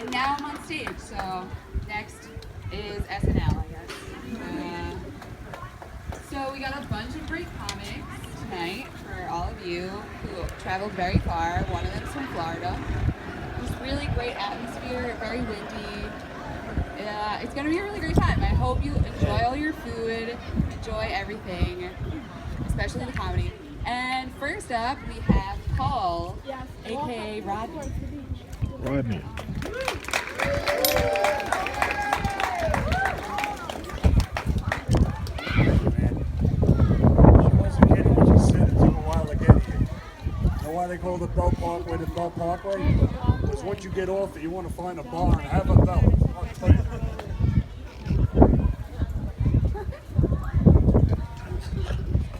And now I'm on stage, so next is SNL, I guess. So we got a bunch of great comics tonight for all of you who traveled very far. One of them's from Florida. Just really great atmosphere, very windy. It's gonna be a really great time. I hope you enjoy all your food, enjoy everything, especially the comedy. And first up, we have Paul, aka Rodney. Rodney. Why they call the Belt Parkway the Belt Parkway? Because once you get off it, you want to find a bar and have a belt. I'll tell you.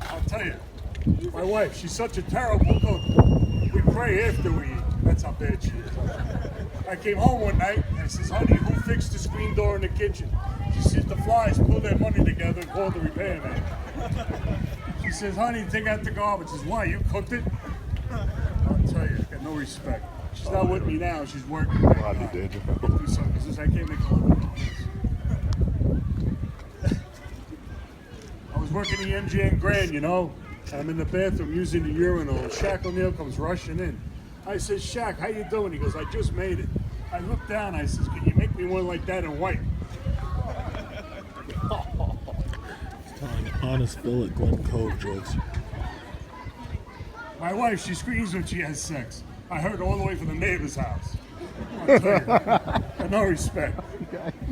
I'll tell you, my wife, she's such a terrible cook. We pray after we eat. That's how bad she is. I came home one night and I says, honey, who fixed the screen door in the kitchen? She says, the flies pulled their money together and called the repairman. She says, honey, take out the garbage. I says, why, you cooked it? I'll tell you, I got no respect. She's not with me now. She's working. Rodney did. Do something. Because I can't make a living. I was working the MGM Grand, you know. And I'm in the bathroom using the urinal. Shaq O'Neal comes rushing in. I said, Shaq, how you doing? He goes, I just made it. I looked down. I says, can you make me one like that in white? Telling honest Bill at Glen Cove jokes. My wife, she screams when she has sex. I heard all the way from the neighbor's house. I'll tell you, got no respect.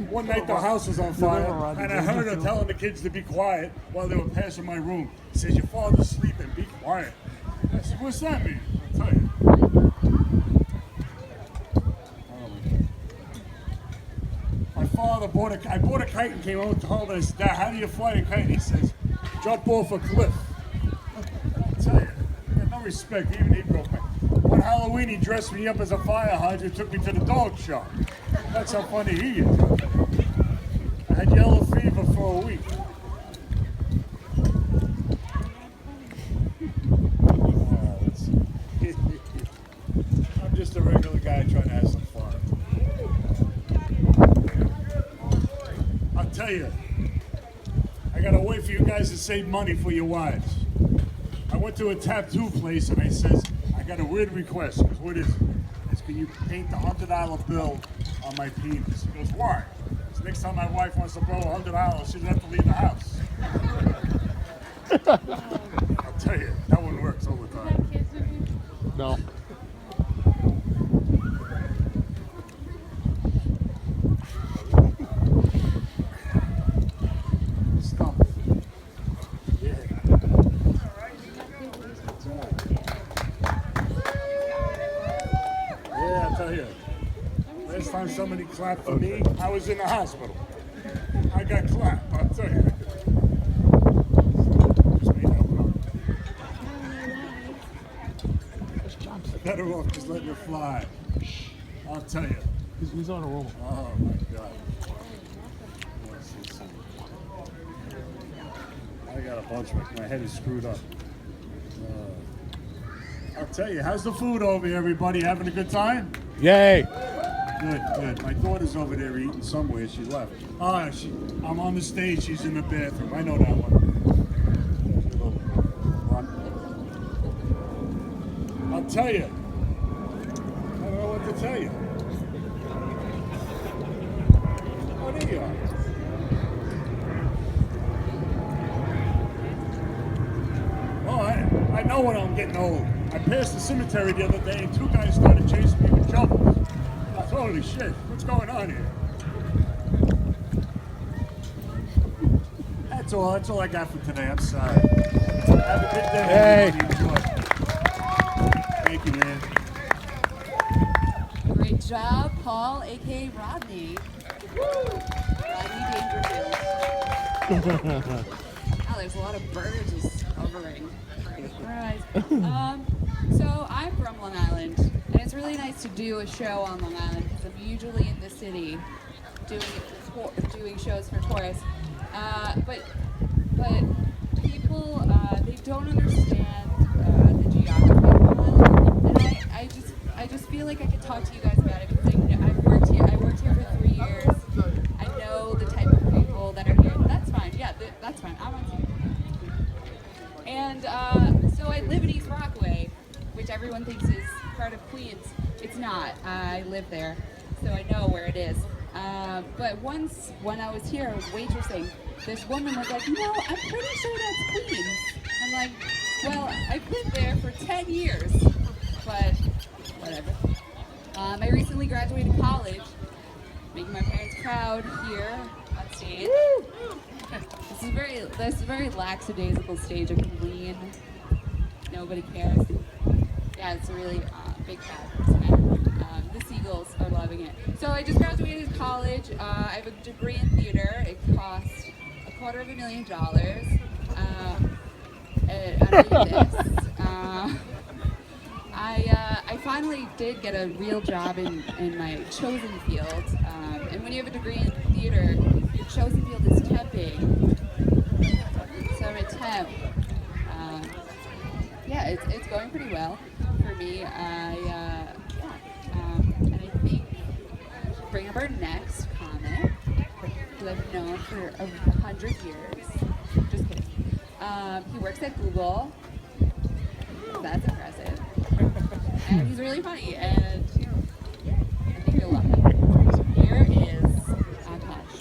One night the house was on fire, and I heard her telling the kids to be quiet while they were passing my room. She says, your father's sleeping, be quiet. I said, what's that mean? I'll tell you. My father I bought a kite and came home and I said, Dad, how do you fly a kite? He says, jump off a cliff. I'll tell you. No respect, even he broke me. One Halloween, he dressed me up as a fire hydrant, took me to the dog shop. That's how funny he is. I had yellow fever for a week. I'm just a regular guy trying to have some fun. I'll tell you, I gotta wait for you guys to save money for your wives. I went to a tattoo place and I says, I got a weird request. He goes, what is it? It's, can you paint the $100 bill on my penis? He goes, why? Because next time my wife wants to borrow $100, she doesn't have to leave the house. I'll tell you, that one works all the time. No. Last time somebody clapped for me, I was in the hospital. I got clapped, I'll tell you. Just made that one up. Better off just letting it fly. I'll tell you. He's on a roll. Oh my God. I got a bunch of it. My head is screwed up. I'll tell you, how's the food over here, everybody? Having a good time? Yay! Good, good. My daughter's over there eating somewhere. She left. I'm on the stage. She's in the bathroom. I know that one. I'll tell you. I don't know what to tell you. Oh, there you are. Oh, I know when I'm getting old. I passed the cemetery the other day and two guys started chasing me with shovels. I thought, holy shit, what's going on here? That's all I got for today. I'm sorry. Have a good day. Hey. Enjoy. Thank you, man. Great job, Paul, aka Rodney. Rodney Dangerfield. Oh, there's a lot of birds just hovering. Right. So I'm from Long Island, and it's really nice to do a show on Long Island because I'm usually in the city doing shows for tourists. But people they don't understand the geography of Long Island, and I just feel like I could talk to you guys about it because I've worked here. I live in East Rockaway, which everyone thinks is part of Queens. It's not. I live there, so I know where it is. But once, when I was here, I was waitressing. This woman was like, "No, I'm pretty sure that's Queens." I'm like, "Well, I've lived there for 10 years, but whatever." I recently graduated college, making my parents proud here on stage. This is a very lackadaisical stage. I can lean. Nobody cares. Yeah, it's a really big crowd tonight. The Seagulls are loving it. So I just graduated college. I have a degree in theater. It cost $250,000. I did this. I finally did get a real job in my chosen field. And when you have a degree in theater, your chosen field is temping. So I'm a temp. Yeah, it's going pretty well for me. And I think bring up our next comic, who I've known for 100 years. Just kidding. He works at Google. That's impressive. And he's really funny, and I think you'll love him. Here is Akash.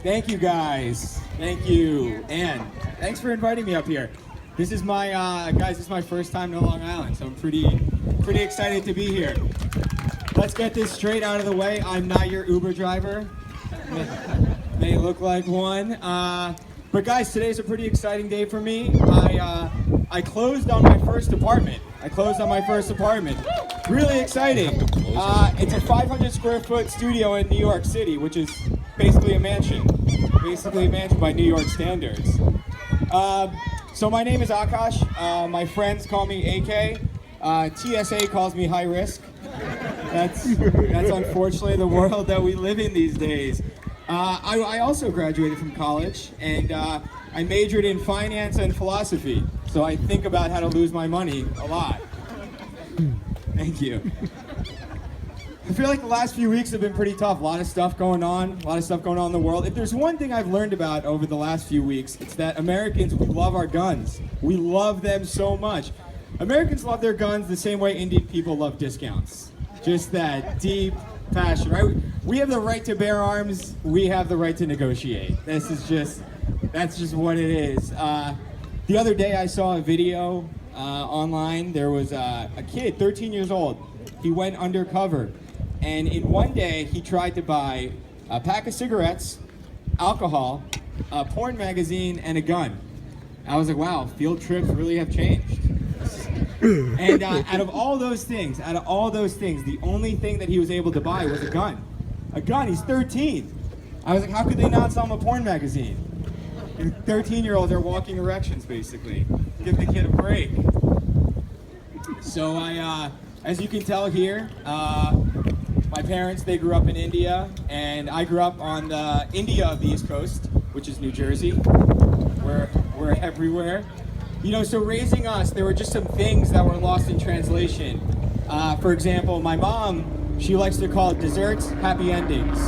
Thank you guys. Thank you. And thanks for inviting me up here. This is my guys, this is my first time to Long Island, so I'm pretty excited to be here. Let's get this straight out of the way. I'm not your Uber driver. May look like one. But guys, today's a pretty exciting day for me. I closed on my first apartment. Really exciting. It's a 500 square foot studio in New York City, which is basically a mansion. Basically a mansion by New York standards. So my name is Akash. My friends call me AK. TSA calls me high risk. That's unfortunately the world that we live in these days. I also graduated from college, and I majored in finance and philosophy, so I think about how to lose my money a lot. Thank you. I feel like the last few weeks have been pretty tough. A lot of stuff going on in the world. If there's one thing I've learned about over the last few weeks, it's that Americans, we love our guns. We love them so much. Americans love their guns the same way Indian people love discounts. Just that deep passion, right? We have the right to bear arms. We have the right to negotiate. That's just what it is. The other day I saw a video online. There was a kid, 13 years old. He went undercover, and in one day he tried to buy a pack of cigarettes, alcohol, a porn magazine, and a gun. I was like, wow, field trips really have changed. And out of all those things, the only thing that he was able to buy was a gun. A gun, he's 13. I was like, how could they not sell him a porn magazine? 13-year-olds are walking erections, basically. Give the kid a break. So as you can tell here, my parents, they grew up in India, and I grew up on the India of the East Coast, which is New Jersey. We're everywhere. You know, so raising us, there were just some things that were lost in translation. For example, my mom, she likes to call desserts happy endings.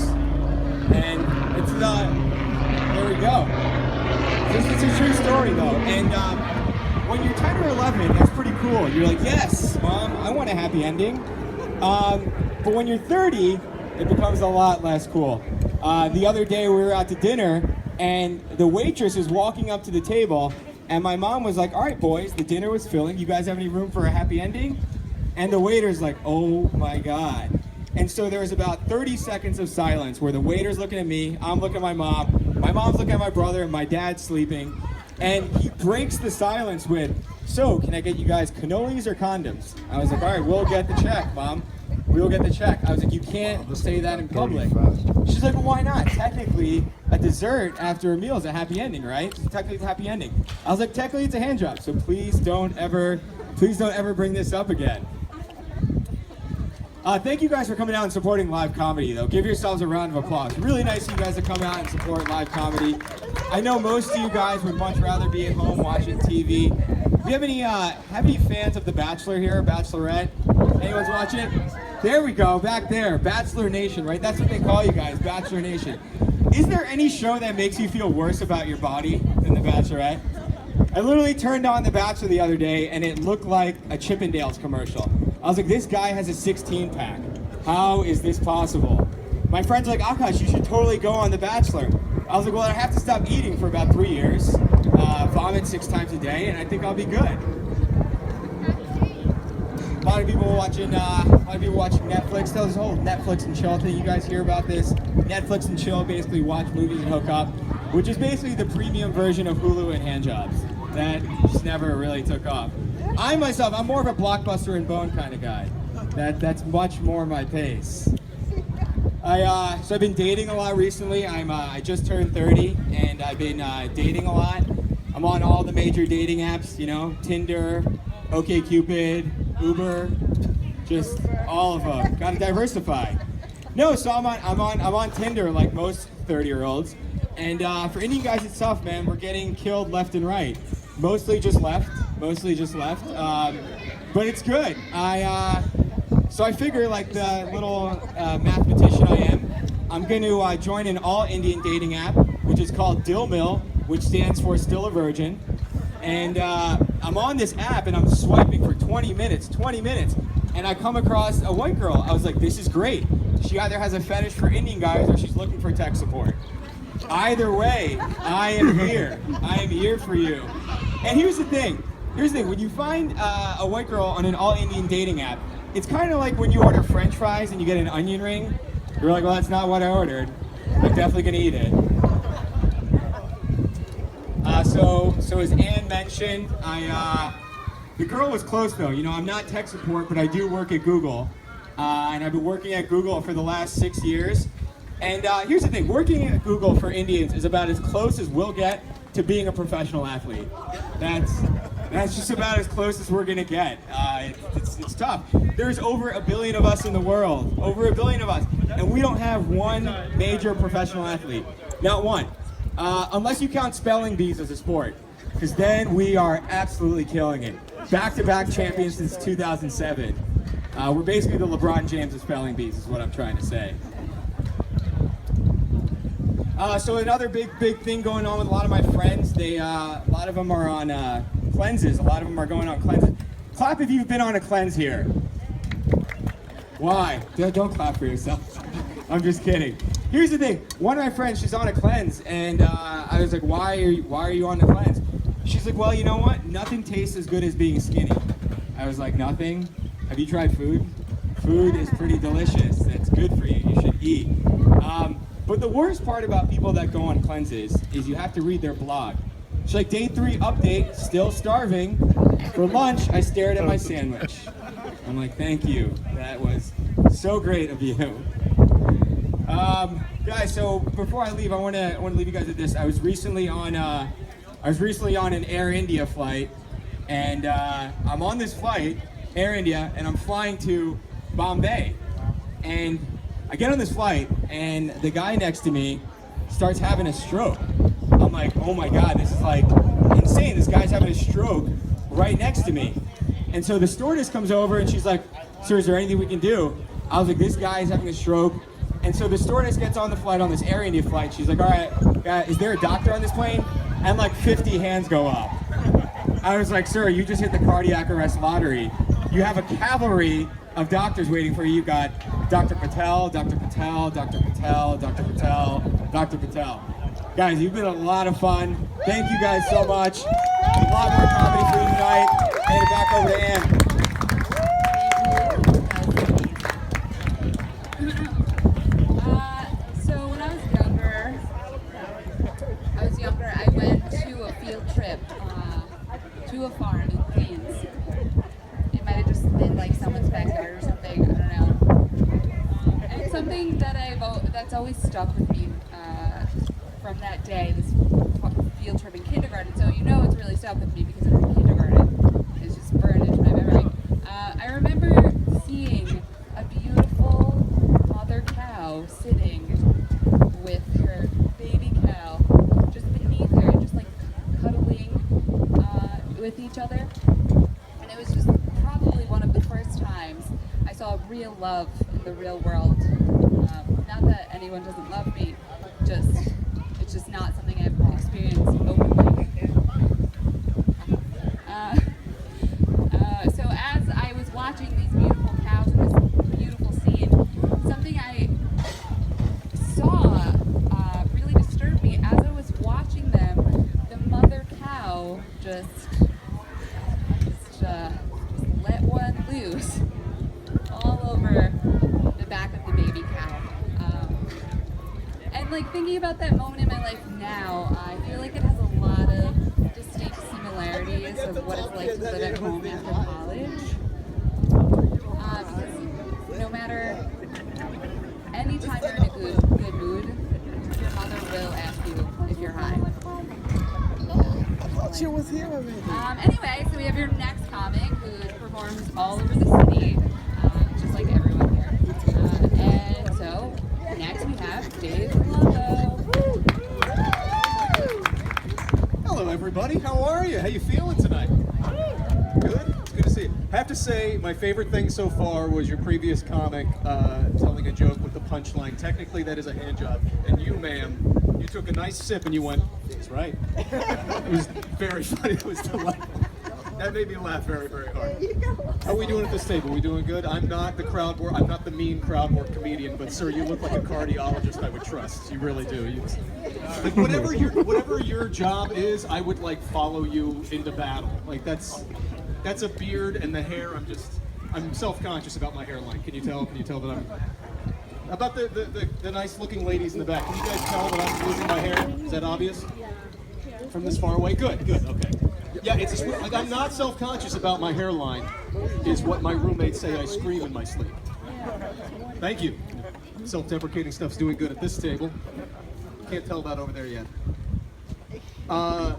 And it's there we go. It's a true story though. And when you're 10 or 11, that's pretty cool. You're like, yes, Mom, I want a happy ending. But when you're 30, it becomes a lot less cool. The other day we were out to dinner, and the waitress is walking up to the table, and my mom was like, all right, boys, the dinner was filling. You guys have any room for a happy ending? And the waiter's like, oh my God. And so there was about 30 seconds of silence where the waiter's looking at me, I'm looking at my mom's looking at my brother, and my dad's sleeping. And he breaks the silence with, so can I get you guys cannolis or condoms? I was like, all right, we'll get the check, Mom. We'll get the check. I was like, you can't say that in public. She's like, well, why not? Technically, a dessert after a meal is a happy ending, right? Technically, it's a happy ending. I was like, technically, it's a hand job, so please don't ever bring this up again. Thank you guys for coming out and supporting live comedy, though. Give yourselves a round of applause. Really nice of you guys to come out and support live comedy. I know most of you guys would much rather be at home watching TV. Do you have any fans of The Bachelor here, Bachelorette? Anyone's watching it? There we go, back there, Bachelor Nation, right? That's what they call you guys, Bachelor Nation. Is there any show that makes you feel worse about your body than The Bachelorette? I literally turned on The Bachelor the other day and it looked like a Chippendales commercial. I was like, this guy has a 16-pack. How is this possible? My friend's like, Akash, you should totally go on The Bachelor. I was like, well, I have to stop eating for about 3 years, vomit 6 times a day, and I think I'll be good. A lot of people watching Netflix. There's this whole Netflix and chill thing. You guys hear about this? Netflix and chill, basically watch movies and hook up, which is basically the premium version of Hulu and handjobs. That just never really took off. I'm more of a Blockbuster and Bone kind of guy. That's much more my pace. So I've been dating a lot recently. I just turned 30 and I've been dating a lot. I'm on all the major dating apps, you know, Tinder, OkCupid, Uber, just all of them. Got to diversify. No, so I'm on Tinder like most 30-year-olds, and for Indian guys it's tough, man. We're getting killed left and right. Mostly just left, but it's good. So I figure, like the little mathematician I am, I'm going to join an all-Indian dating app, which is called Dill Mill, which stands for Still a Virgin. And I'm on this app and I'm swiping for 20 minutes, and I come across a white girl. I was like, this is great. She either has a fetish for Indian guys or she's looking for tech support. Either way, I am here. I am here for you. And here's the thing. When you find a white girl on an all-Indian dating app, it's kind of like when you order French fries and you get an onion ring. You're like, well, that's not what I ordered. I'm definitely gonna eat it. So as Ann mentioned, the girl was close though. You know, I'm not tech support, but I do work at Google. And I've been working at Google for the last 6 years. And here's the thing, working at Google for Indians is about as close as we'll get to being a professional athlete. That's just about as close as we're gonna get. It's tough. There's over 1 billion of us in the world, over 1 billion of us, and we don't have one major professional athlete, not one. Unless you count spelling bees as a sport, because then we are absolutely killing it. Back-to-back champions since 2007. We're basically the LeBron James of spelling bees is what I'm trying to say. So another big thing going on with a lot of my friends, a lot of them are on cleanses. A lot of them are going on cleanses. Clap if you've been on a cleanse here. Why? Don't clap for yourself. I'm just kidding. Here's the thing. One of my friends, she's on a cleanse, and I was like, why are you on the cleanse? She's like, well, you know what? Nothing tastes as good as being skinny. I was like, nothing? Have you tried food? Food is pretty delicious. It's good for you. You should eat. But the worst part about people that go on cleanses is you have to read their blog. She's like, day 3 update, still starving. For lunch, I stared at my sandwich. I'm like, thank you. That was so great of you. Guys, so before I leave, I want to leave you guys with this. I was recently on an Air India flight, and I'm on this flight, Air India, and I'm flying to Bombay. And I get on this flight, and the guy next to me starts having a stroke. I'm like, oh my God, this is like insane. This guy's having a stroke right next to me. And so the stewardess comes over and she's like, sir, is there anything we can do? I was like, this guy is having a stroke. And so the stewardess gets on the flight, on this Air India flight. She's like, all right, is there a doctor on this plane? And like 50 hands go up. I was like, sir, you just hit the cardiac arrest lottery. You have a cavalry of doctors waiting for you. You've got Dr. Patel, Dr. Patel, Dr. Patel, Dr. Patel, Dr. Patel. Guys, you've been a lot of fun. Thank you guys so much. A lot more comedy for you tonight. Hand it back over to Ann. So when I was younger, I went to a field trip to a farm in Queens. It might have just been like someone's backyard or something. I don't know. And it's something that that's always stuck with me from that day. This field trip in kindergarten. So you know it's really stuck with me because it was in kindergarten. It's just burned into my memory. I remember seeing a beautiful mother cow sitting with her baby cow just beneath her, just like cuddling with each other. And it was just probably one of the first times I saw real love in the real world. Not that anyone doesn't love me, it's just not something I've experienced openly. So as I was watching these beautiful cows in this beautiful scene, something I saw really disturbed me. As I was watching them, the mother cow just let one loose all over the back of the baby cow. And like thinking about that moment in my life now, I feel like it has a lot of distinct similarities of what it's like to live at home after college. Because no matter any time you're in a good mood, your mother will ask you if you're high. I thought you was here already. Anyway, so we have your next comic who performs all over the city, just like everyone here. And so next we have Devin. Hello, everybody. How are you? How you feeling tonight? Good. It's good to see you. I have to say, my favorite thing so far was your previous comic telling a joke with the punchline. Technically, that is a hand job. And you, ma'am, you took a nice sip and you went, "That's right." It was very funny. It was delightful. That made me laugh very, very hard. How are we doing at this table? We doing good? I'm not the crowd work. I'm not the mean crowd work comedian, but sir, you look like a cardiologist I would trust. You really do. Like whatever your job is, I would like follow you into battle. Like that's a beard and the hair. I'm self-conscious about my hairline. Can you tell? Can you tell that I'm about the nice looking ladies in the back? Can you guys tell that I'm losing my hair? Is that obvious? From this far away? Good. Okay. Yeah, it's just, like I'm not self-conscious about my hairline, is what my roommates say. I scream in my sleep. Thank you. Self-deprecating stuff's doing good at this table. Can't tell that over there yet. All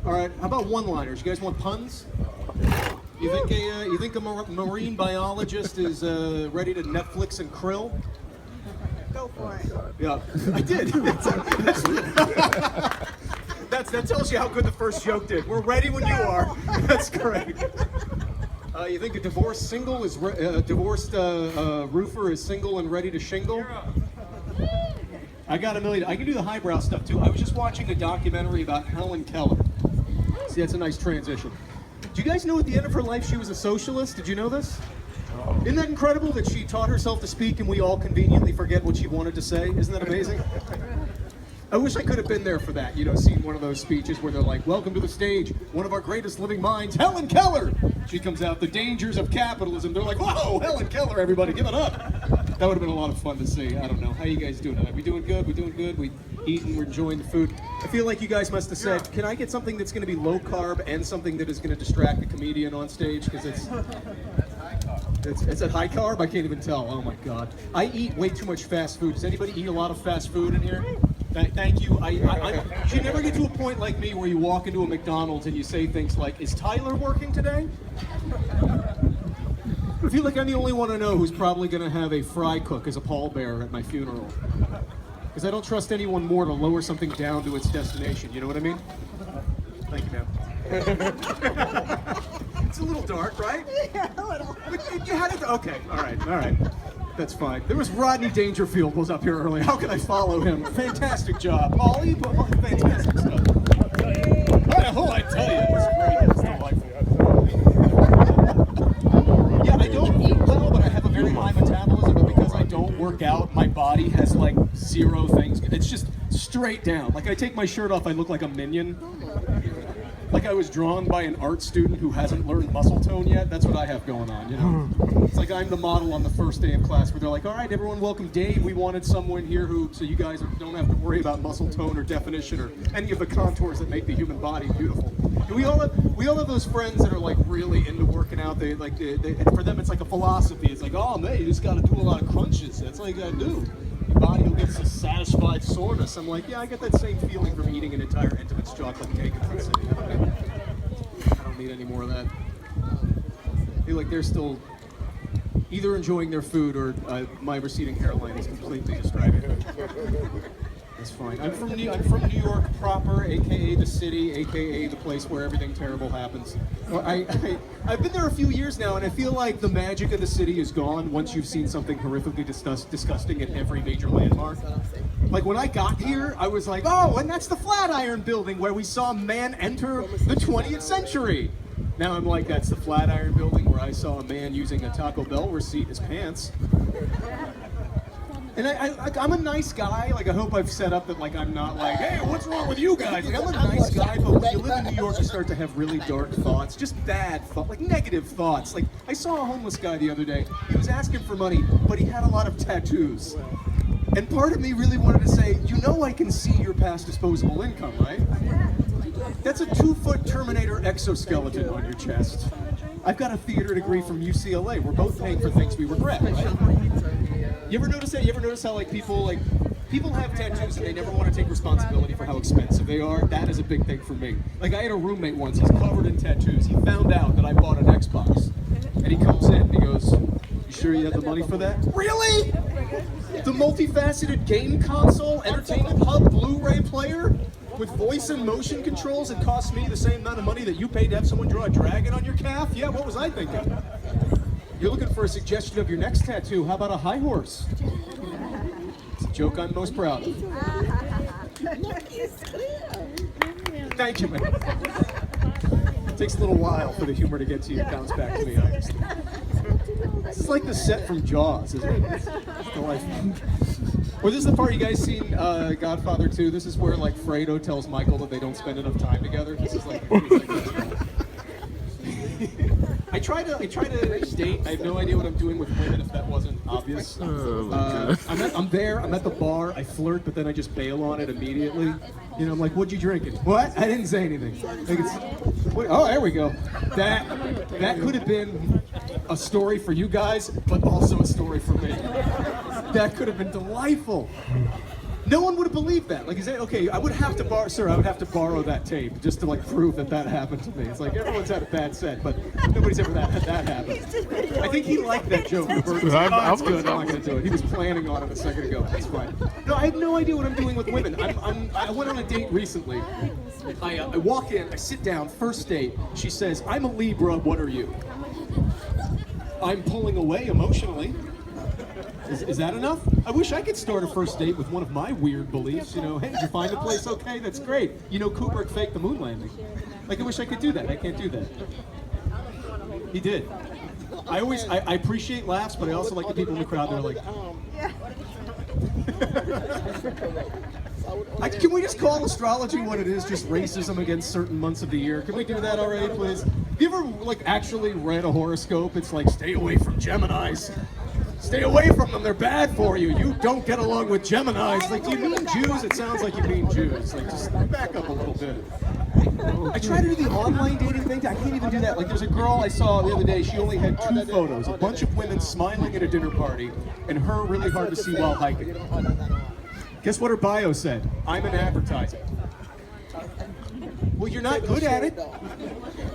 right, how about one-liners? You guys want puns? You think a marine biologist is ready to Netflix and krill? Go for it. Yeah, I did. That tells you how good the first joke did. We're ready when you are. That's great. You think a divorced roofer is single and ready to shingle? I got a million. I can do the highbrow stuff too. I was just watching a documentary about Helen Keller. See, that's a nice transition. Do you guys know at the end of her life she was a socialist? Did you know this? Isn't that incredible that she taught herself to speak and we all conveniently forget what she wanted to say? Isn't that amazing? I wish I could have been there for that, seeing one of those speeches where they're like, "Welcome to the stage, one of our greatest living minds, Helen Keller." She comes out, "The dangers of capitalism." They're like, "Whoa, Helen Keller, everybody, give it up." That would have been a lot of fun to see. I don't know. How you guys doing tonight? We doing good? We doing good? We eating? We're enjoying the food? I feel like you guys must have said, "Can I get something that's going to be low carb and something that is going to distract the comedian on stage?" Because it's at high carb? I can't even tell. Oh my God. I eat way too much fast food. Does anybody eat a lot of fast food in here? Thank you. You never get to a point like me where you walk into a McDonald's and you say things like, "Is Tyler working today?" I feel like I'm the only one I know who's probably going to have a fry cook as a pallbearer at my funeral. Because I don't trust anyone more to lower something down to its destination. You know what I mean? Thank you, ma'am. It's a little dark, right? Yeah, a little. You had it. Okay. All right. That's fine. There was Rodney Dangerfield was up here earlier. How can I follow him? Fantastic job. Paul, you put fantastic stuff. I tell you, it was great. It was delightful. Yeah, I don't eat well, but I have a very high metabolism, but because I don't work out, my body has like zero things. It's just straight down. Like I take my shirt off, I look like a minion. Like I was drawn by an art student who hasn't learned muscle tone yet. That's what I have going on, It's like I'm the model on the first day of class where they're like, "All right, everyone, welcome Dave. We wanted someone here so you guys don't have to worry about muscle tone or definition or any of the contours that make the human body beautiful." And we all have those friends that are like really into working out. They for them it's like a philosophy. It's like, "Oh man, you just got to do a lot of crunches. That's all you got to do. Your body will get some satisfied soreness." I'm like, yeah, I get that same feeling from eating an entire Intimates chocolate cake in Front City. I don't need any more of that. I feel like they're still either enjoying their food or my receding hairline is completely distracting. That's fine. I'm from New York proper, aka the city, aka the place where everything terrible happens. I've been there a few years now, and I feel like the magic of the city is gone once you've seen something horrifically disgusting at every major landmark. Like when I got here, I was like, oh, and that's the Flatiron Building where we saw man enter the 20th century. Now I'm like, that's the Flatiron Building where I saw a man using a Taco Bell receipt as pants. And I'm a nice guy. Like, I hope I've set up that, like, I'm not like, hey, what's wrong with you guys? Like, I'm a nice guy, but when you live in New York, you start to have really dark thoughts, just bad thoughts, like negative thoughts. Like, I saw a homeless guy the other day. He was asking for money, but he had a lot of tattoos. And part of me really wanted to say, you know, I can see your past disposable income, right? That's a 2-foot Terminator exoskeleton on your chest. I've got a theater degree from UCLA. We're both paying for things we regret, right? You ever notice that? You ever notice how people have tattoos and they never want to take responsibility for how expensive they are? That is a big thing for me. Like, I had a roommate once, he's covered in tattoos. He found out that I bought an Xbox. And he comes in and he goes, you sure you have the money for that? Really? The multifaceted game console, entertainment hub, Blu-ray player with voice and motion controls, it cost me the same amount of money that you paid to have someone draw a dragon on your calf? Yeah, what was I thinking? You're looking for a suggestion of your next tattoo. How about a high horse? It's a joke I'm most proud of. Thank you, man. It takes a little while for the humor to get to you and bounce back to me, honestly. This is like the set from Jaws, isn't it? It's delightful. Well, this is the part you guys seen Godfather 2. This is where, like, Fredo tells Michael that they don't spend enough time together. This is like I try to date. I have no idea what I'm doing with women if that wasn't obvious. I'm there, I'm at the bar, I flirt, but then I just bail on it immediately. You know, I'm like, what'd you drinking? What? I didn't say anything. Like oh, there we go. That could have been a story for you guys, but also a story for me. That could have been delightful. No one would have believed that. Like, is that okay? I would have to borrow that tape just to, like, prove that happened to me. It's like everyone's had a bad set, but nobody's ever had that happen. I think he liked that joke. That's good. I'm not gonna do it. He was planning on it a second ago. That's fine. No, I have no idea what I'm doing with women. I went on a date recently. I walk in, I sit down, first date. She says, "I'm a Libra. What are you?" I'm pulling away emotionally. Is that enough? I wish I could start a first date with one of my weird beliefs. You know, hey, did you find the place okay? That's great. You know, Kubrick faked the moon landing. Like, I wish I could do that. I can't do that. He did. I appreciate laughs, but I also like the people in the crowd that are like, can we just call astrology what it is, just racism against certain months of the year? Can we do that already, please? Have you ever, like, actually read a horoscope? It's like, stay away from Geminis. Stay away from them, they're bad for you. You don't get along with Geminis. Like, do you mean Jews? It sounds like you mean Jews. Like, just back up a little bit. I try to do the online dating thing. I can't even do that. Like, there's a girl I saw the other day, she only had 2 photos. A bunch of women smiling at a dinner party, and her really hard to see while hiking. Guess what her bio said? I'm an advertiser. Well, you're not good at it.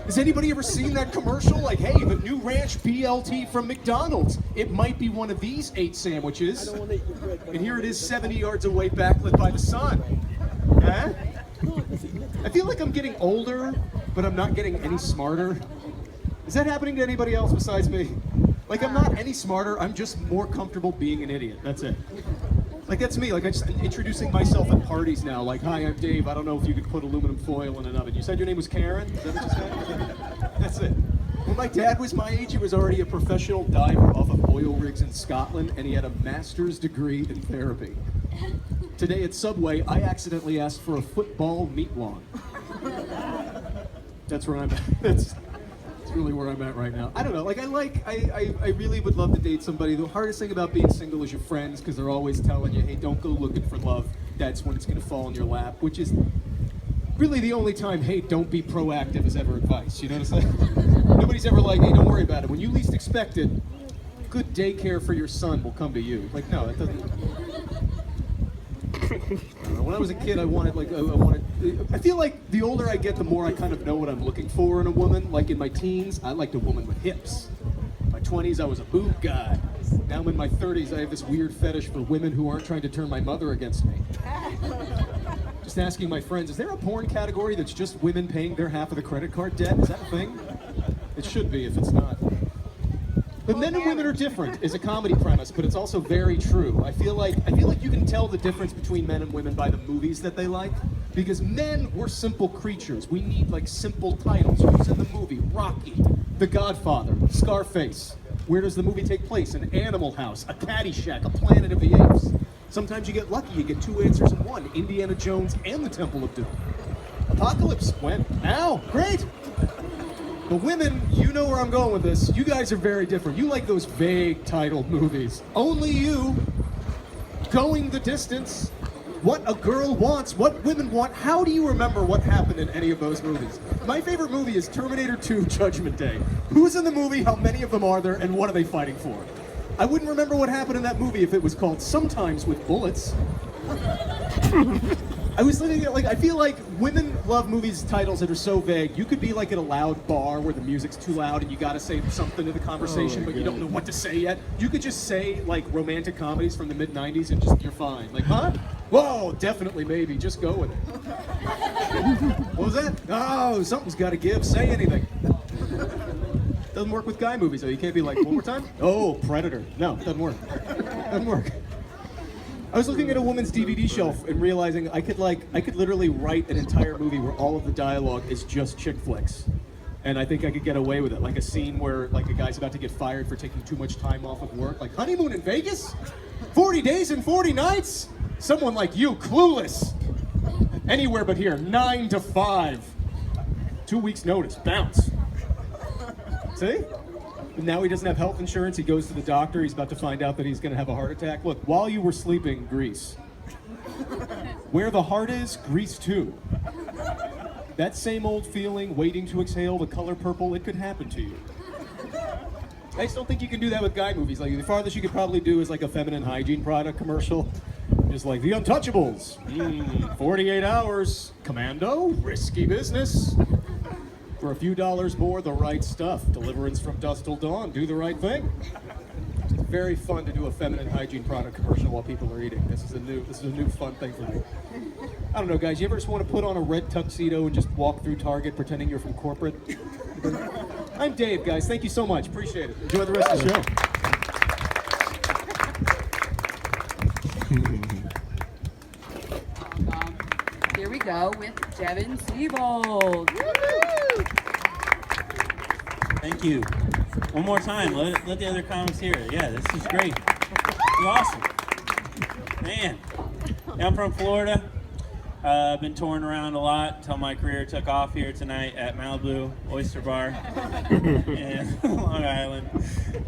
Has anybody ever seen that commercial? Like, hey, the new ranch BLT from McDonald's. It might be one of these 8 sandwiches. And here it is 70 yards away, backlit by the sun. Huh? I feel like I'm getting older, but I'm not getting any smarter. Is that happening to anybody else besides me? Like, I'm not any smarter, I'm just more comfortable being an idiot. That's it. Like, that's me. Like, I'm just introducing myself at parties now. Like, hi, I'm Dave. I don't know if you could put aluminum foil in an oven. You said your name was Karen? Is that what you said? That's it. When my dad was my age, he was already a professional diver off of oil rigs in Scotland, and he had a master's degree in therapy. Today at Subway, I accidentally asked for a football meat lawn. That's where I'm at. That's really where I'm at right now. I don't know, like, I really would love to date somebody. The hardest thing about being single is your friends, because they're always telling you, hey, don't go looking for love. That's when it's gonna fall in your lap, which is really the only time, hey, don't be proactive is ever advice. You know what I'm saying? Nobody's ever like, hey, don't worry about it. When you least expect it, good daycare for your son will come to you. Like, no, it doesn't. I don't know, when I was a kid, I feel like the older I get, the more I kind of know what I'm looking for in a woman. Like, in my teens, I liked a woman with hips. In my 20s, I was a boob guy. Now I'm in my 30s, I have this weird fetish for women who aren't trying to turn my mother against me. Just asking my friends, is there a porn category that's just women paying their half of the credit card debt? Is that a thing? It should be if it's not. But men and women are different is a comedy premise, but it's also very true. I feel like you can tell the difference between men and women by the movies that they like. Because men, we're simple creatures. We need like simple titles. Who's in the movie? Rocky, The Godfather, Scarface. Where does the movie take place? An Animal House, a Caddyshack, a Planet of the Apes. Sometimes you get lucky, you get 2 answers in one. Indiana Jones and the Temple of Doom. Apocalypse, when? Now, great. But women, you know where I'm going with this. You guys are very different. You like those vague titled movies. Only you, Going the Distance, What a Girl Wants, What Women Want. How do you remember what happened in any of those movies? My favorite movie is Terminator 2 Judgment Day. Who's in the movie, how many of them are there, and what are they fighting for? I wouldn't remember what happened in that movie if it was called Sometimes with Bullets. I was thinking, like, I feel like women love movies titles that are so vague. You could be like at a loud bar where the music's too loud and you gotta say something to the conversation, but you don't know what to say yet. You could just say like romantic comedies from the mid-90s and just, you're fine. Like, huh? Whoa, definitely, maybe, just go with it. What was that? Oh, something's gotta give, say anything. Doesn't work with guy movies though. You can't be like, one more time? Oh, Predator. No, doesn't work. Doesn't work. I was looking at a woman's DVD shelf and realizing I could literally write an entire movie where all of the dialogue is just chick flicks. And I think I could get away with it. Like a scene where like a guy's about to get fired for taking too much time off of work. Like, honeymoon in Vegas? 40 days and 40 nights? Someone like you, clueless. Anywhere but here, 9 to 5. 2 weeks notice, bounce. See? And now he doesn't have health insurance. He goes to the doctor. He's about to find out that he's going to have a heart attack. Look, while you were sleeping, Grease. Where the heart is, Grease too. That same old feeling, waiting to exhale, the color purple, it could happen to you. I just don't think you can do that with guy movies. Like, the farthest you could probably do is like a feminine hygiene product commercial. Just like The Untouchables. 48 hours. Commando. Risky business. For a few dollars more, the right stuff. Deliverance from dusk till dawn. Do the right thing. It's very fun to do a feminine hygiene product commercial while people are eating. This is a new fun thing for me. I don't know, guys. You ever just want to put on a red tuxedo and just walk through Target pretending you're from corporate? I'm Dave, guys. Thank you so much. Appreciate it. Enjoy the rest of the show. Here we go with Devin Siebold. Thank you. One more time. Let the other comics hear it. Yeah, this is great. This is awesome. Man. Yeah, I'm from Florida. I've been touring around a lot until my career took off here tonight at MaliBlue Oyster Bar in Long Island.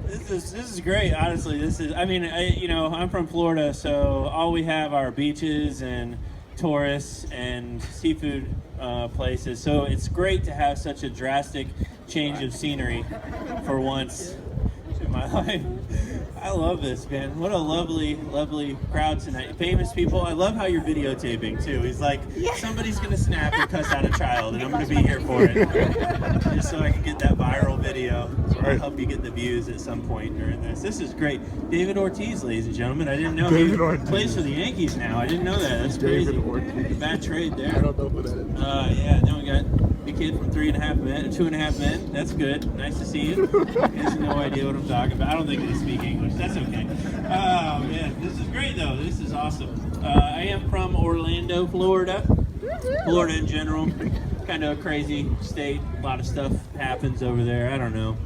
This is great. Honestly, I'm from Florida, so all we have are beaches and tourists and seafood places. So it's great to have such a drastic change of scenery for once in my life. I love this, man. What a lovely, lovely crowd tonight. Famous people. I love how you're videotaping, too. He's like, somebody's going to snap and cuss out a child, and I'm going to be here for it. Just so I can get that viral video. I'll help you get the views at some point during this. This is great. David Ortiz, ladies and gentlemen. I didn't know he plays for the Yankees now. I didn't know that. That's crazy. Bad trade there. I don't know who that is. Yeah, then we got a kid from 2.5 Men. That's good. Nice to see you. He has no idea what I'm talking about. I don't think they speak English. That's okay. Oh, man. This is great, though. This is awesome. I am from Orlando, Florida. Florida in general. Kind of a crazy state. A lot of stuff happens over there. I don't know.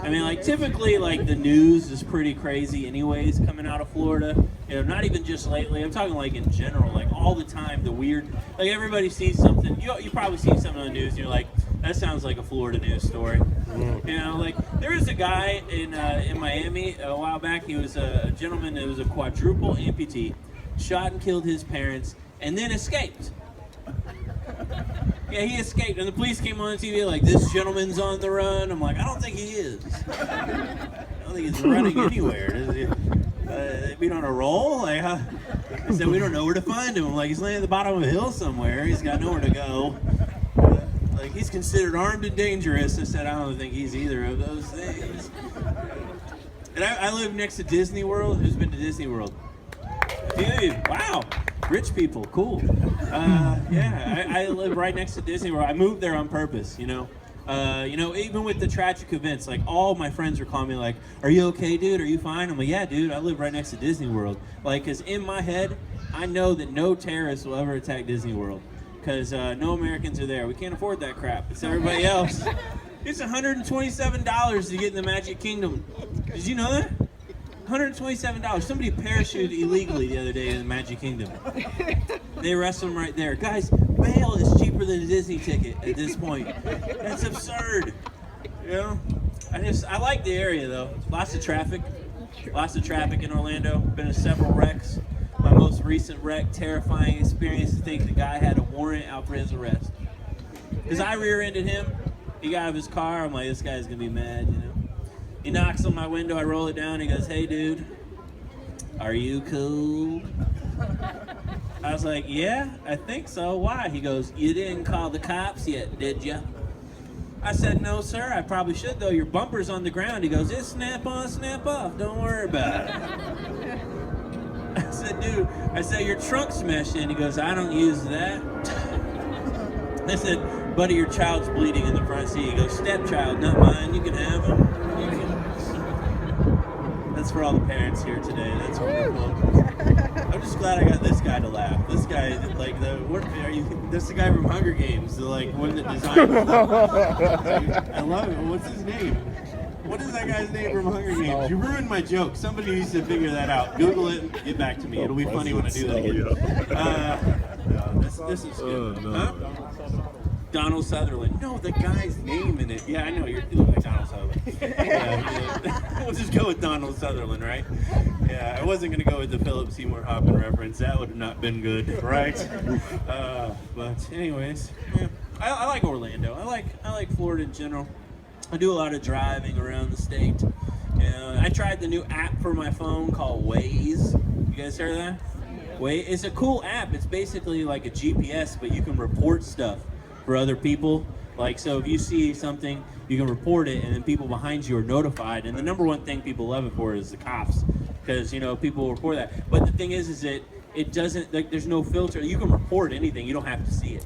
I mean, like, typically, like, the news is pretty crazy anyways coming out of Florida. You know, not even just lately. I'm talking, like, in general. Like, all the time, the weird... Like, everybody sees something. You probably see something on the news, and you're like, that sounds like a Florida news story. You know, like, there was a guy in Miami a while back. He was a gentleman that was a quadruple amputee, shot and killed his parents, and then escaped. Yeah, he escaped, and the police came on TV like, this gentleman's on the run. I'm like, I don't think he is. I don't think he's running anywhere. Is he been on a roll? Like, they said, we don't know where to find him. I'm like, he's laying at the bottom of a hill somewhere. He's got nowhere to go. Like, he's considered armed and dangerous. I said, I don't think he's either of those things. And I live next to Disney World. Who's been to Disney World? Dude, wow. Rich people, cool. Yeah, I live right next to Disney World. I moved there on purpose, you know. You know, even with the tragic events, like all my friends were calling me like, "Are you okay, dude? Are you fine?" I'm like, "Yeah, dude. I live right next to Disney World." Like, cause in my head, I know that no terrorists will ever attack Disney World, cause no Americans are there. We can't afford that crap. It's everybody else. It's $127 to get in the Magic Kingdom. Did you know that? $127. Somebody parachuted illegally the other day in the Magic Kingdom. They arrested them right there. Guys, bail is cheaper than a Disney ticket at this point. That's absurd. You know? I like the area though. Lots of traffic. Lots of traffic in Orlando. Been in several wrecks. My most recent wreck, terrifying experience to think the guy had a warrant out for his arrest. Because I rear-ended him. He got out of his car. I'm like, this guy's gonna be mad, you know? He knocks on my window, I roll it down, he goes, "Hey dude, are you cool?" I was like, "Yeah, I think so. Why?" He goes, "You didn't call the cops yet, did ya?" I said, "No sir, I probably should though. Your bumper's on the ground." He goes, "It's snap on, snap off. Don't worry about it." I said, "Dude," I said, "your trunk smashed in." He goes, "I don't use that." I said, "Buddy, your child's bleeding in the front seat." He goes, "Stepchild, not mine. You can have him." That's for all the parents here today. That's wonderful. I'm just glad I got this guy to laugh. This guy, like that's the guy from Hunger Games, the like one that designed. I love it. What's his name? What is that guy's name from Hunger Games? You ruined my joke. Somebody needs to figure that out. Google it and get back to me. It'll be funny when I do that. This is good. Huh? Donald Sutherland. No, the guy's name in it. Yeah, I know. You look like Donald Sutherland. Yeah. We'll just go with Donald Sutherland, right? Yeah, I wasn't going to go with the Philip Seymour Hoffman reference. That would have not been good, right? But anyways, yeah. I like Orlando. I like Florida in general. I do a lot of driving around the state. You know, I tried the new app for my phone called Waze. You guys heard of that? Waze. It's a cool app. It's basically like a GPS, but you can report stuff for other people. Like, so if you see something, you can report it, and then people behind you are notified. And the number one thing people love it for is the cops, because you know people will report that. But the thing is that it doesn't, like, there's no filter. You can report anything. You don't have to see it.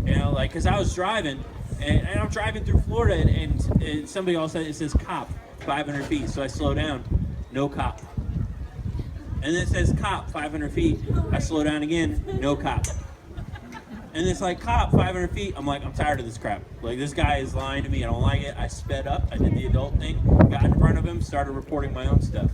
You know, like, because I was driving, and I'm driving through Florida, and somebody all said it says cop 500 feet. So I slow down, no cop. And then it says cop 500 feet. I slow down again, no cop. And it's like, cop 500 feet. I'm like, I'm tired of this crap. Like, this guy is lying to me. I don't like it. I sped up. I did the adult thing. Got in front of him. Started reporting my own stuff.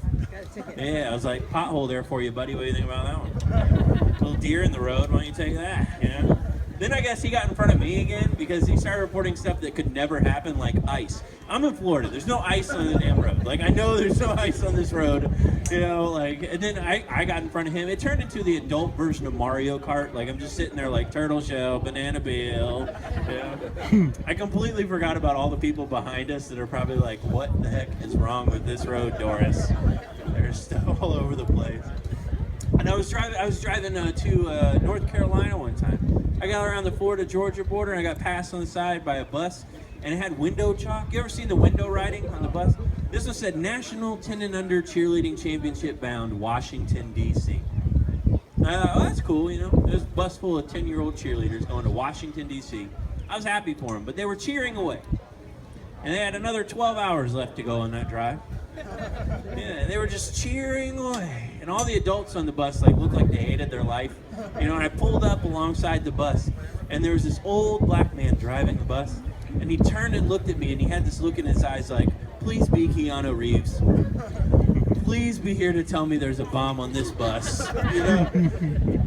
Yeah, I was like, pothole there for you, buddy. What do you think about that one? Little deer in the road. Why don't you take that? You know? Then I guess he got in front of me again because he started reporting stuff that could never happen, like ice. I'm in Florida. There's no ice on the damn road. Like, I know there's no ice on this road. You know, like, and then I got in front of him. It turned into the adult version of Mario Kart. Like, I'm just sitting there like Turtle Shell, Banana Bill. You know? I completely forgot about all the people behind us that are probably like, what the heck is wrong with this road, Doris? There's stuff all over the place. And I was driving to North Carolina one time. I got around the Florida-Georgia border, and I got passed on the side by a bus, and it had window chalk. You ever seen the window writing on the bus? This one said, National 10 and Under Cheerleading Championship bound, Washington, D.C. Oh, that's cool, you know. There's a bus full of 10-year-old cheerleaders going to Washington, D.C. I was happy for them, but they were cheering away. And they had another 12 hours left to go on that drive. Yeah, they were just cheering away. And all the adults on the bus like looked like they hated their life. You know, and I pulled up alongside the bus, and there was this old black man driving the bus, and he turned and looked at me, and he had this look in his eyes like, please be Keanu Reeves. Please be here to tell me there's a bomb on this bus. You know?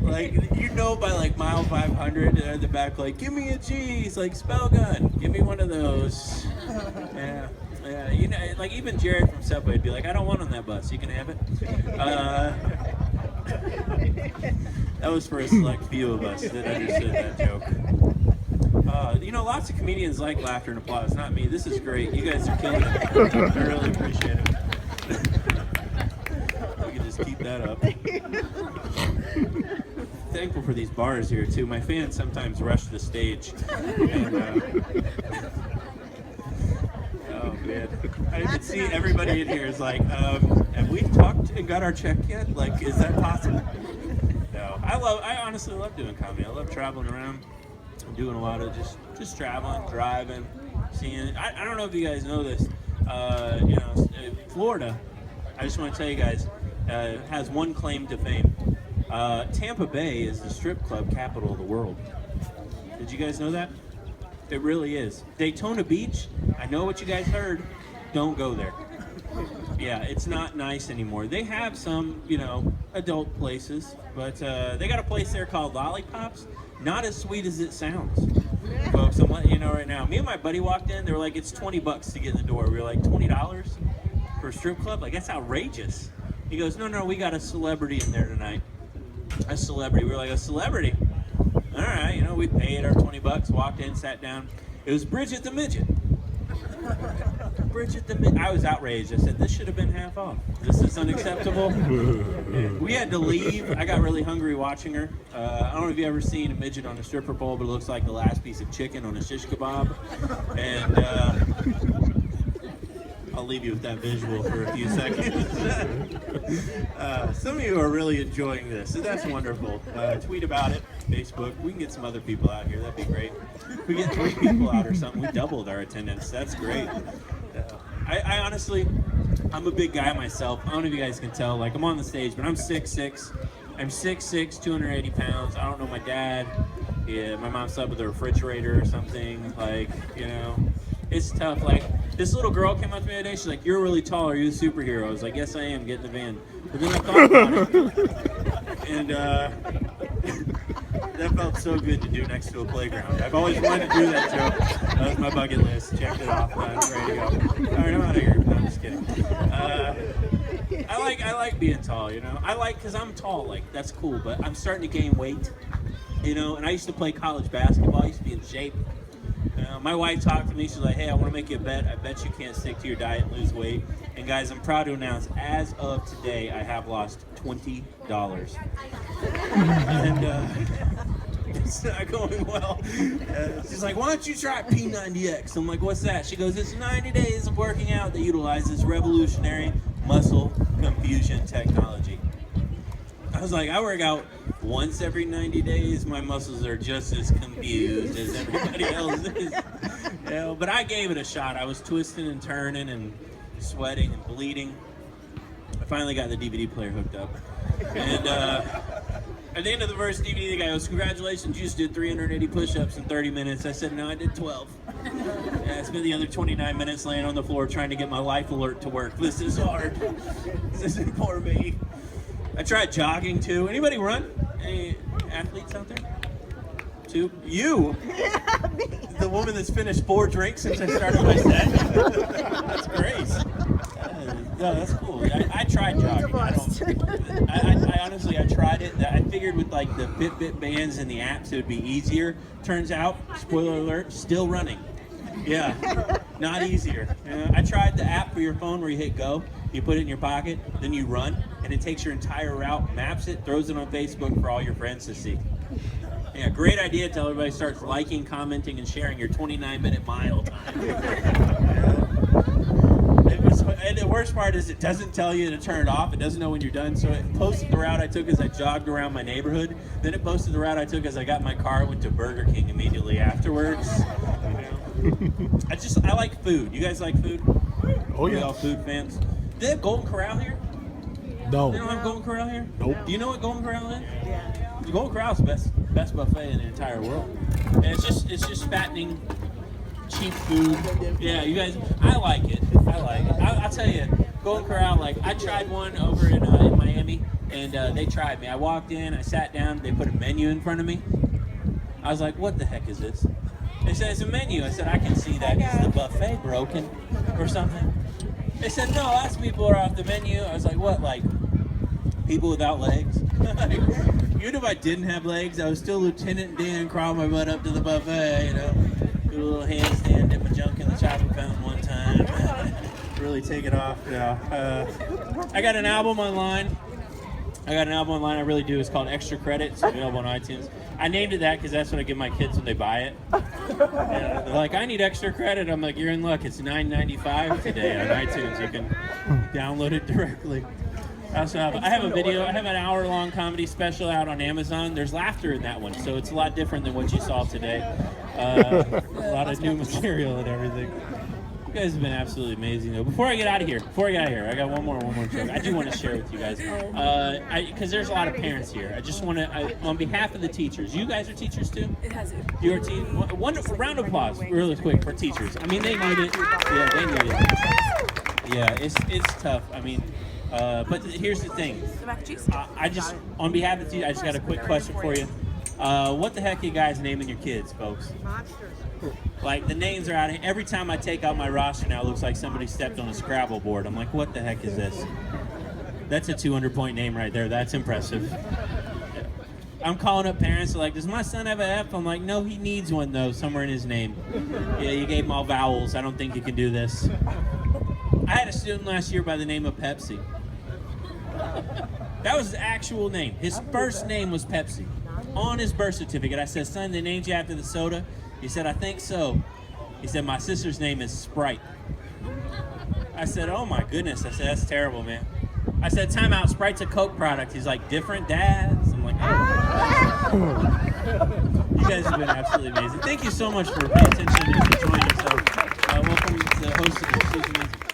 Like, you know, by like mile 500, they're in the back like, give me a G. He's like, spell gun. Give me one of those. Yeah. Yeah, you know, like even Jared from Subway would be like, I don't want on that bus. You can have it. That was for a select few of us that understood that joke. You know, lots of comedians like laughter and applause. Not me. This is great. You guys are killing it. I really appreciate it. We can just keep that up. Thankful for these bars here too. My fans sometimes rush the stage. And, oh man, I can see everybody in here is like, have we talked and got our check yet? Like, is that possible? No, I honestly love doing comedy. I love traveling around. I'm doing a lot of just traveling, driving, seeing. I don't know if you guys know this. Florida, I just want to tell you guys, has one claim to fame. Tampa Bay is the strip club capital of the world. Did you guys know that? It really is. Daytona Beach, I know what you guys heard. Don't go there. Yeah, it's not nice anymore. They have some, adult places, but they got a place there called Lollipops. Not as sweet as it sounds. Folks, I'm letting you know right now. Me and my buddy walked in. They were like, it's $20 to get in the door. We were like, $20 for a strip club? Like, that's outrageous. He goes, no, we got a celebrity in there tonight. A celebrity. We were like, a celebrity? All right, we paid our $20, walked in, sat down. It was Bridget the Midget. Bridget the Midget. I was outraged. I said, this should have been half off. This is unacceptable. We had to leave. I got really hungry watching her. I don't know if you've ever seen a midget on a stripper pole, but it looks like the last piece of chicken on a shish kebab. And I'll leave you with that visual for a few seconds. Some of you are really enjoying this, and that's wonderful. Tweet about it, Facebook. We can get some other people out here. That'd be great. If we get 3 people out or something, we doubled our attendance. That's great. I honestly, I'm a big guy myself. I don't know if you guys can tell. Like, I'm on the stage, but I'm 6'6". I'm 6'6", 280 pounds. I don't know my dad. Yeah, my mom slept with a refrigerator or something. Like, it's tough. Like, this little girl came up to me the other day. She's like, you're really tall. Are you a superhero? I was like, yes, I am. Get in the van. But then I thought about it. And that felt so good to do next to a playground. I've always wanted to do that joke. That was my bucket list. Checked it off. I'm ready to go. All right, I'm out of here. No, I'm just kidding. I like being tall, I like, because I'm tall. Like, that's cool. But I'm starting to gain weight, and I used to play college basketball. I used to be in shape. My wife talked to me. She's like, hey, I want to make you a bet. I bet you can't stick to your diet and lose weight. And guys, I'm proud to announce, as of today, I have lost $20. And it's not going well. She's like, why don't you try P90X? I'm like, what's that? She goes, it's 90 days of working out that utilizes revolutionary muscle confusion technology. I was like, I work out once every 90 days. My muscles are just as confused as everybody else is. But I gave it a shot. I was twisting and turning and sweating and bleeding. I finally got the DVD player hooked up. And at the end of the first DVD, the guy goes, congratulations, you just did 380 push-ups in 30 minutes. I said, no, I did 12. I spent the other 29 minutes laying on the floor trying to get my life alert to work. This is hard. This isn't for me. I tried jogging too. Anybody run? Any athletes out there? 2? You? Yeah, me. The woman that's finished 4 drinks since I started my set? That's great. No, that's cool. I tried jogging. I honestly, I tried it. I figured with like the Fitbit bands and the apps, it would be easier. Turns out, spoiler alert, still running. Yeah, not easier. I tried the app for your phone where you hit go, you put it in your pocket, then you run, and it takes your entire route, maps it, throws it on Facebook for all your friends to see. Yeah, great idea until everybody starts liking, commenting, and sharing your 29-minute mile time. And the worst part is it doesn't tell you to turn it off. It doesn't know when you're done. So it posted the route I took as I jogged around my neighborhood. Then it posted the route I took as I got in my car and went to Burger King immediately afterwards. I like food. You guys like food? Oh, yeah. You all food fans? Do they have Golden Corral here? No. They don't have Golden Corral here? Nope. Do you know what Golden Corral is? Yeah. The Golden Corral is the best buffet in the entire world. And it's just fattening, cheap food. Yeah, you guys, I like it. I'll tell you, Golden Corral, like, I tried one over in Miami, and they tried me. I walked in, I sat down, they put a menu in front of me. I was like, what the heck is this? They said, it's a menu. I said, I can see that. Is the buffet broken or something? They said, no, lots of people are off the menu. I was like, what, like people without legs? Even if I didn't have legs, I was still Lieutenant Dan crawling my butt up to the buffet, do a little handstand, dip my junk in the chocolate fountain one time. Really take it off. I got an album online. I really do. It's called Extra Credit. It's available on iTunes. I named it that because that's what I give my kids when they buy it. They're like, I need extra credit. I'm like, you're in luck. It's $9.95 today on iTunes. You can download it directly. I have a video. I have an hour-long comedy special out on Amazon. There's laughter in that one, so it's a lot different than what you saw today. A lot of new material and everything. You guys have been absolutely amazing, though. Before I get out of here, I got one more joke. I do want to share with you guys, because there's a lot of parents here. I just want to, on behalf of the teachers. You guys are teachers too. It has it. Your team. One round of applause, really quick, for teachers. I mean, they need it. Yeah, they need it. Yeah, it's tough. I mean, but here's the thing. The mac and cheese. I just, on behalf of the teachers, I just got a quick question for you. What the heck are you guys naming your kids, folks? Monsters. Like, the names are out. Every time I take out my roster now, it looks like somebody stepped on a Scrabble board. I'm like, what the heck is this? That's a 200-point name right there. That's impressive. I'm calling up parents. They're like, does my son have an F? I'm like, no, he needs one, though, somewhere in his name. Yeah, you gave him all vowels. I don't think you can do this. I had a student last year by the name of Pepsi. That was his actual name. His first name was Pepsi. On his birth certificate, I said, son, they named you after the soda? He said, I think so. He said, my sister's name is Sprite. I said, oh my goodness. I said, that's terrible, man. I said, time out, Sprite's a Coke product. He's like, different dads? I'm like, oh. You guys have been absolutely amazing. Thank you so much for paying attention and enjoying yourself. Welcome to the host of the season.